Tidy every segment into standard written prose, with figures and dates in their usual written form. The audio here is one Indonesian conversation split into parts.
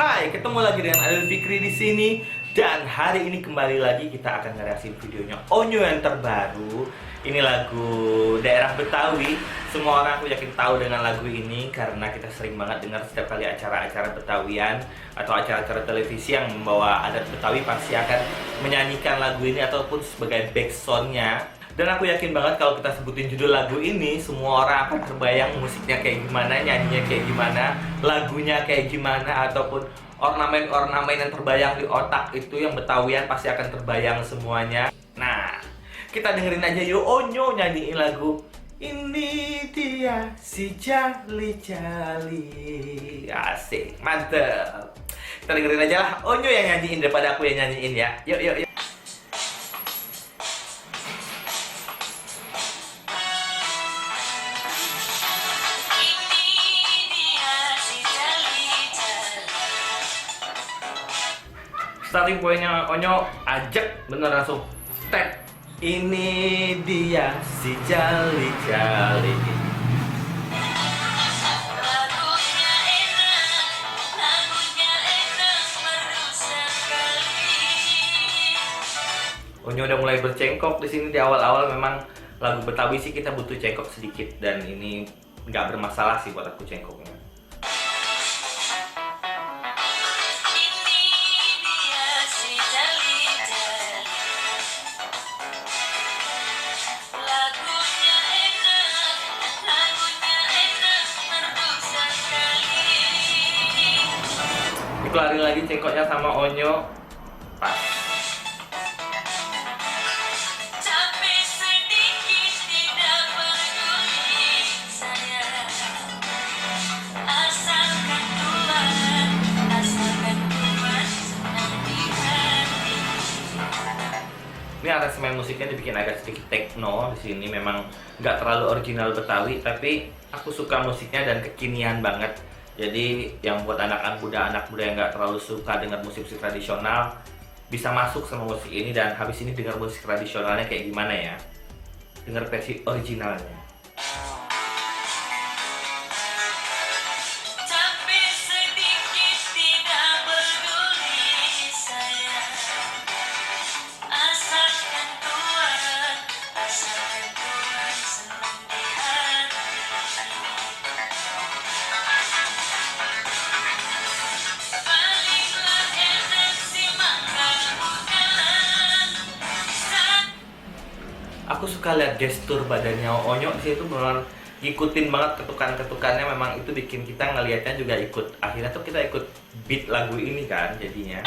Hai, ketemu lagi dengan Adil Fikri di sini. Dan hari ini kembali lagi kita akan ngereaksi videonya Onyo yang terbaru. Ini lagu daerah Betawi. Semua orang aku yakin tahu dengan lagu ini karena kita sering banget dengar setiap kali acara-acara Betawian atau acara-acara televisi yang membawa adat Betawi pasti akan menyanyikan lagu ini ataupun sebagai backsoundnya. Dan aku yakin banget kalau kita sebutin judul lagu ini, semua orang akan terbayang musiknya kayak gimana, nyanyinya kayak gimana, lagunya kayak gimana, ataupun ornamen-ornamen yang terbayang di otak itu yang Betawian pasti akan terbayang semuanya. Nah, kita dengerin aja yuk Onyo nyanyiin lagu Ini Dia Si Jali Jali. Asik, mantep. Kita dengerin aja lah Onyo yang nyanyiin daripada aku yang nyanyiin ya. Yuk, yuk, yuk. Starting pointnya Onyo ajak bener langsung tag. Ini dia si Jali Jali. Onyo udah mulai bercengkok di sini di awal-awal. Memang lagu Betawi sih kita butuh cengkok sedikit dan ini nggak bermasalah sih buat aku cengkoknya. Dikeluarin lagi cengkoknya sama Onyo. Pas. Ini aransemen musiknya dibikin agak sedikit techno di sini. Memang nggak terlalu original Betawi, tapi aku suka musiknya dan kekinian banget. Jadi yang buat anak muda yang nggak terlalu suka dengar musik-musik tradisional bisa masuk sama musik ini, dan habis ini dengar musik tradisionalnya kayak gimana ya. Dengar versi originalnya. Aku suka lihat gestur badannya Onyo sih, itu benar ngikutin banget ketukan-ketukannya. Memang itu bikin kita ngelihatnya juga ikut. Akhirnya tuh kita ikut beat lagu ini kan jadinya.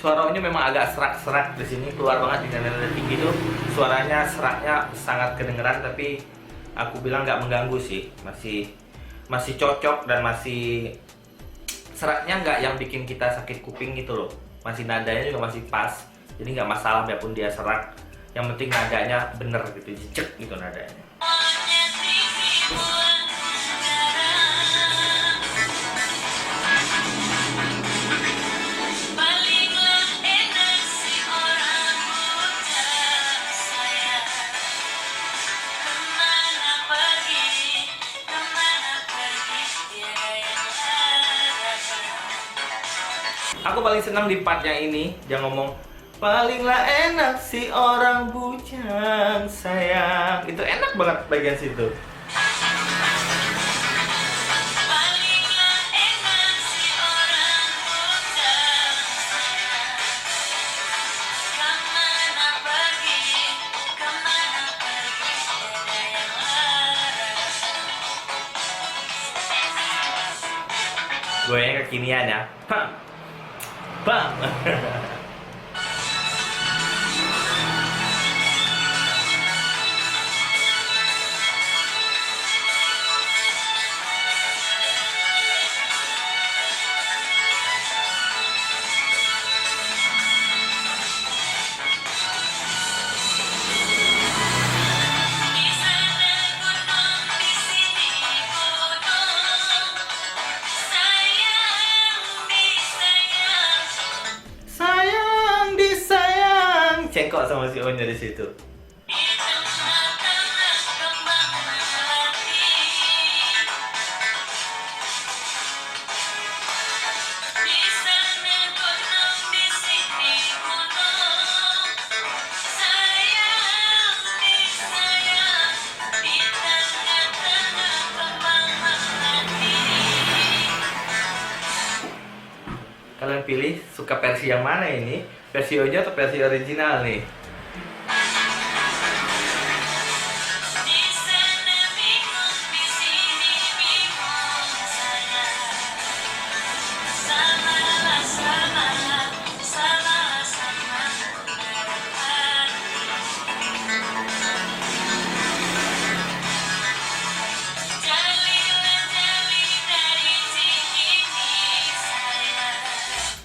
Suara Onyo memang agak serak-serak di sini, keluar banget di nada tinggi tuh. Suaranya seraknya sangat kedengeran, tapi aku bilang nggak mengganggu sih. Masih cocok dan masih seraknya nggak yang bikin kita sakit kuping gitu loh. Masih nadanya juga masih pas. Jadi nggak masalah biarpun dia serak. Yang penting nadanya bener gitu, jejek gitu nadanya. Aku paling senang di part yang ini, dia ngomong palinglah enak si orang bujang sayang. Itu enak banget bagian situ. Goyangnya kekinian ya. Bang. sama si Onyo di situ. Kalian pilih suka versi yang mana ini? Versi Onyo atau versi original nih?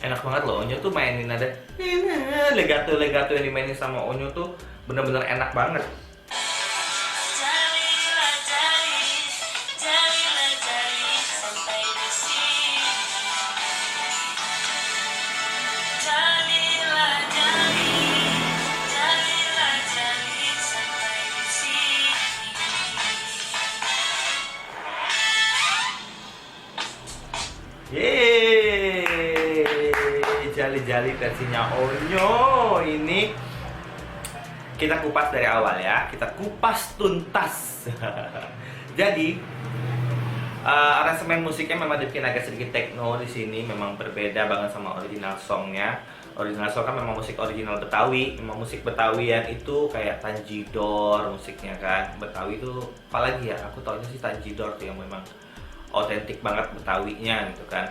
Enak banget loh, Onyo tuh mainin ada legato yang dimainin sama Onyo tuh bener-bener enak banget. Yeay, jali-jali versinya Onyo ini kita kupas dari awal ya, kita kupas tuntas. Jadi aransemen musiknya memang dibikin agak sedikit techno di sini, memang berbeda banget sama original songnya. Original song kan memang musik original Betawi, memang musik Betawian itu kayak Tanjidor musiknya kan. Betawi itu apalagi ya, aku taunya sih Tanjidor tuh yang memang otentik banget Betawinya gitu kan.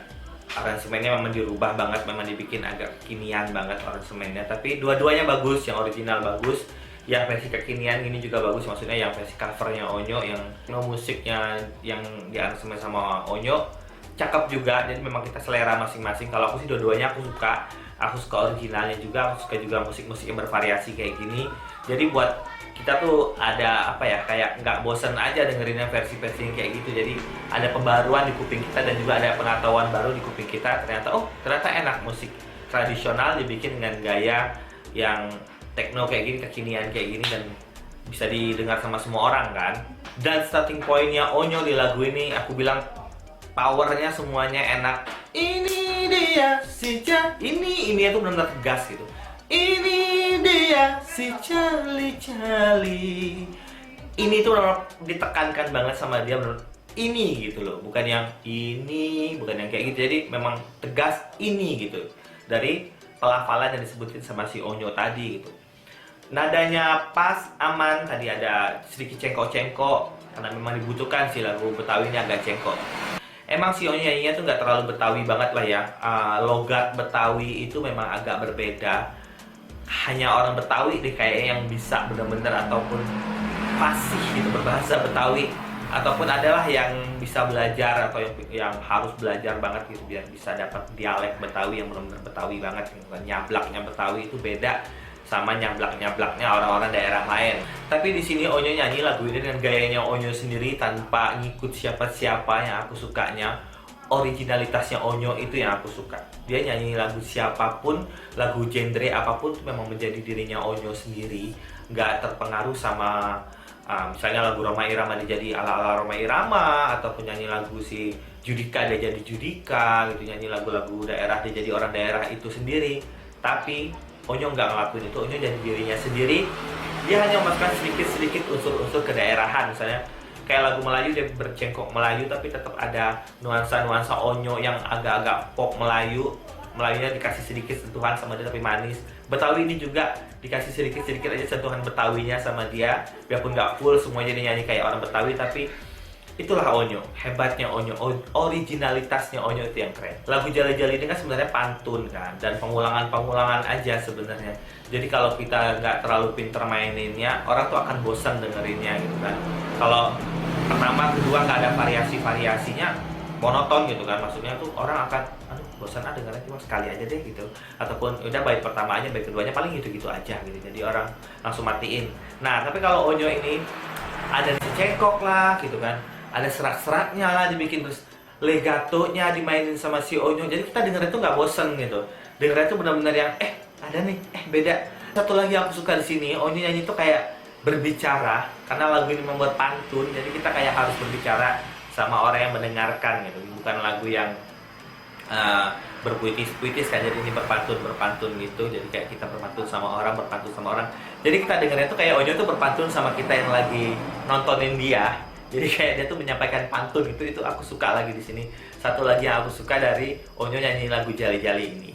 Aransemennya memang dirubah banget, memang dibikin agak kekinian banget aransemennya. Tapi dua-duanya bagus, yang original bagus, yang versi kekinian ini juga bagus. Maksudnya yang versi covernya Onyo, yang musiknya yang diaransemen sama Onyo cakep juga. Jadi memang kita selera masing-masing. Kalau aku sih dua-duanya aku suka. Aku suka originalnya juga, aku suka juga musik-musik yang bervariasi kayak gini. Jadi buat kita tuh ada apa ya, kayak nggak bosen aja dengerinnya versi-versi yang kayak gitu. Jadi ada pembaruan di kuping kita dan juga ada pengetahuan baru di kuping kita. Ternyata oh ternyata enak, musik tradisional dibikin dengan gaya yang techno kayak gini, kekinian kayak gini, dan bisa didengar sama semua orang kan. Dan starting pointnya Onyo di lagu ini aku bilang powernya semuanya enak. Ini dia si ini tuh benar-benar tegas gitu. Ini dia si Cali. Ini tuh benar ditekankan banget sama dia, benar ini gitu loh, bukan yang ini, bukan yang kayak gitu. Jadi memang tegas ini gitu. Dari pelafalan yang disebutin sama si Onyo tadi gitu. Nadanya pas, aman, tadi ada sedikit cengkok-cengkok karena memang dibutuhkan sih, lagu Betawi ini agak cengkok. Emang si Onyo nyanyinya tuh nggak terlalu Betawi banget lah ya. Logat Betawi itu memang agak berbeda. Hanya orang Betawi deh kayaknya yang bisa bener-bener ataupun fasih gitu berbahasa Betawi, ataupun adalah yang bisa belajar atau yang harus belajar banget gitu biar bisa dapat dialek Betawi yang benar-benar Betawi banget gitu kan. Nyablaknya Betawi itu beda sama nyablak-nyablaknya orang-orang daerah lain. Tapi di sini Onyo nyanyi lagu ini dengan gayanya Onyo sendiri tanpa ngikut siapa-siapa. Yang aku sukanya originalitasnya Onyo itu yang aku suka. Dia nyanyi lagu siapapun, lagu genre apapun itu memang menjadi dirinya Onyo sendiri, nggak terpengaruh sama misalnya lagu Rhoma Irama dia jadi ala-ala Rhoma Irama, ataupun nyanyi lagu si Judika dia jadi Judika gitu, nyanyi lagu-lagu daerah dia jadi orang daerah itu sendiri. Tapi Onyo nggak ngelakuin itu, Onyo jadi dirinya sendiri. Dia hanya memasukkan sedikit-sedikit unsur-unsur kedaerahan, misalnya kayak lagu Melayu dia bercengkok Melayu tapi tetap ada nuansa-nuansa Onyo yang agak-agak pop Melayu. Melayunya dikasih sedikit sentuhan sama dia tapi manis. Betawi ini juga dikasih sedikit-sedikit aja sentuhan Betawinya sama dia, biarpun nggak full semuanya dia nyanyi kayak orang Betawi. Tapi itulah Onyo, hebatnya Onyo, originalitasnya Onyo itu yang keren. Lagu Jali-Jali ini kan sebenarnya pantun kan, dan pengulangan-pengulangan aja sebenarnya. Jadi kalau kita nggak terlalu pinter maininnya, orang tuh akan bosan dengerinnya gitu kan. Kalau pertama, kedua nggak ada variasi-variasinya, monoton gitu kan. Maksudnya tuh orang akan, aduh bosan dengarnya cuma sekali aja deh gitu. Ataupun udah bait pertama aja, bait keduanya paling gitu-gitu aja gitu. Jadi orang langsung matiin. Nah tapi kalau Onyo ini ada si cengkok lah gitu kan, ada serak-seraknya lah dibikin, terus legatonya dimainin sama si Onyo. Jadi kita dengerin tuh nggak bosen gitu. Dengerin tuh benar-benar yang ada nih, beda. Satu lagi yang aku suka di sini, Onyo nyanyi tuh kayak berbicara, karena lagu ini membuat pantun, jadi kita kayak harus berbicara sama orang yang mendengarkan gitu, bukan lagu yang berpuitis-puitis kan, jadi ini berpantun gitu, jadi kayak kita berpantun sama orang, jadi kita dengarnya tuh kayak Onyo tuh berpantun sama kita yang lagi nontonin dia, jadi kayak dia tuh menyampaikan pantun gitu. Itu aku suka lagi di sini. Satu lagi yang aku suka dari Onyo nyanyi lagu Jali-Jali ini.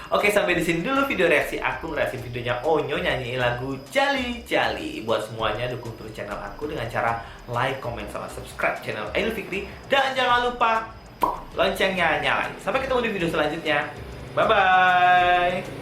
Oke, sampai di sini dulu video reaksi aku, reaksi videonya Onyo nyanyi lagu Jali-Jali. Buat semuanya, dukung terus channel aku dengan cara like, comment, sama subscribe channel Ainul Fikri. Dan jangan lupa loncengnya nyalain. Sampai ketemu di video selanjutnya. Bye-bye.